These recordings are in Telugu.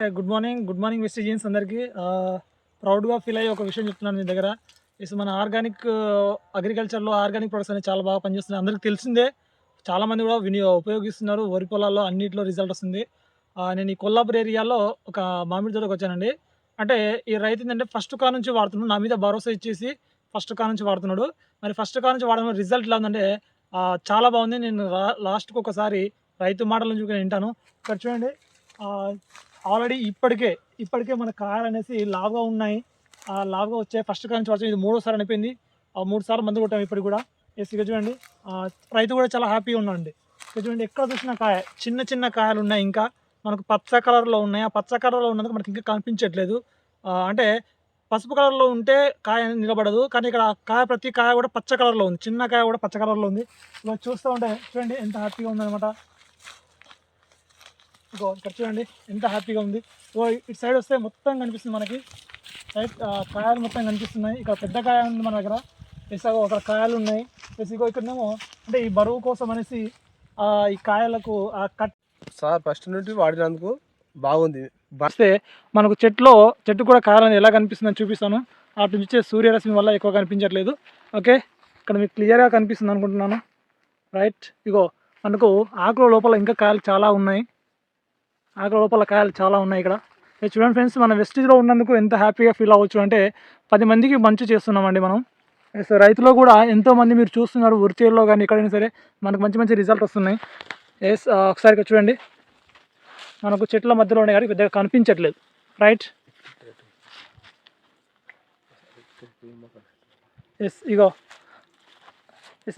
గుడ్ మార్నింగ్ మిస్టర్ జీన్స్ అందరికీ. ప్రౌడ్గా ఫీల్ అయ్యే ఒక విషయం చెప్తున్నాను మీ దగ్గర. మన ఆర్గానిక్ అగ్రికల్చర్లో ఆర్గానిక్ ప్రొడక్ట్స్ అనేవి చాలా బాగా పనిచేస్తున్నాయి. అందరికీ తెలిసిందే, చాలామంది కూడా ఉపయోగిస్తున్నారు. వరి పొలాల్లో అన్నింటిలో రిజల్ట్ వస్తుంది. నేను ఈ కొల్లాపూర్ ఏరియాలో ఒక మామిడి తోటకు వచ్చానండి. అంటే ఈ రైతు ఏంటంటే ఫస్ట్ కా నుంచి వాడుతున్నాడు, నా మీద భరోసా ఇచ్చేసి ఫస్ట్ కా నుంచి వాడుతున్నాడు. మరి ఫస్ట్ కా నుంచి వాడడం రిజల్ట్ ఎలా ఉందంటే చాలా బాగుంది. నేను లాస్ట్కి ఒకసారి రైతు మాటల నుంచి నేను వింటాను. ఇక్కడ చూడండి, ఆల్రెడీ ఇప్పటికే మన కాయలు అనేసి లావుగా ఉన్నాయి. లావుగా వచ్చాయి. ఫస్ట్ కాడ నుంచి ఇది మూడోసారి అనిపోయింది. 3 సార్లు మందు కొట్టాము ఇప్పటికి కూడా. ఇక చూడండి, రైతు కూడా చాలా హ్యాపీగా ఉన్నాడండి. ఇక చూడండి, ఎక్కడ చూసిన కాయ చిన్న చిన్న కాయలు ఉన్నాయి. ఇంకా మనకు పచ్చ కలర్లో ఉన్నాయి. ఆ పచ్చ కలర్లో ఉన్నందుకు మనకి ఇంకా కనిపించట్లేదు. అంటే పసుపు కలర్లో ఉంటే కాయ నిలబడదు, కానీ ఇక్కడ ప్రతి కాయ కూడా పచ్చ కలర్లో ఉంది. చిన్న కాయ కూడా పచ్చ కలర్లో ఉంది. ఇలా చూస్తూ ఉంటే చూడండి ఎంత హ్యాపీగా ఉందన్నమాట. ఇక్కడ చూడండి ఎంత హ్యాపీగా ఉంది. ఇటు సైడ్ వస్తే మొత్తం కనిపిస్తుంది మనకి. రైట్, కాయలు మొత్తం కనిపిస్తున్నాయి. ఇక్కడ పెద్ద కాయ ఉంది మన దగ్గర. ఒక కాయలు ఉన్నాయి. ఇక్కడనేమో అంటే ఈ బరువు కోసం అనేసి ఈ కాయలకు కట్ సార్ ఫస్ట్ నుండి వాడినందుకు బాగుంది. వస్తే మనకు చెట్టు కూడా కాయలు ఎలా కనిపిస్తుందని చూపిస్తాను. అటు నుంచి సూర్యరశ్మి వల్ల ఎక్కువ కనిపించట్లేదు. ఓకే, ఇక్కడ మీకు క్లియర్గా కనిపిస్తుంది అనుకుంటున్నాను. రైట్, మనకు ఆకుల లోపల ఇంకా కాయలు చాలా ఉన్నాయి. ఇక్కడ చూడండి ఫ్రెండ్స్, మన వెస్టేజ్లో ఉన్నందుకు ఎంత హ్యాపీగా ఫీల్ అవ్వచ్చు అంటే 10 మందికి మంచి చేస్తున్నామండి మనం. రైతులో కూడా ఎంతోమంది మీరు చూస్తున్నారు, ఉరిచేల్లో కానీ ఎక్కడైనా సరే మనకు మంచి మంచి రిజల్ట్ వస్తున్నాయి. ఒకసారి చూడండి, మనకు చెట్ల మధ్యలో ఉన్నాయి కానీ పెద్దగా కనిపించట్లేదు. రైట్,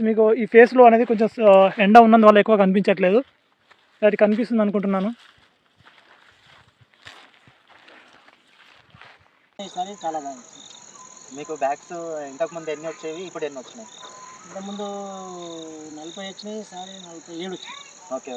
మీకు ఈ ఫేస్లో అనేది కొంచెం ఎండ ఉన్నందువల్ల ఎక్కువ కనిపించట్లేదు. అది కనిపిస్తుంది అనుకుంటున్నాను. ఈసారి చాలా బాగుంది. మీకు బ్యాగ్స్ ఇంతకుముందు ఎన్ని వచ్చేవి, ఇప్పుడు ఎన్ని వచ్చినాయి? ఇంతకుముందు 40 వచ్చినాయి, ఈసారి 47 వచ్చినాయి. ఓకే.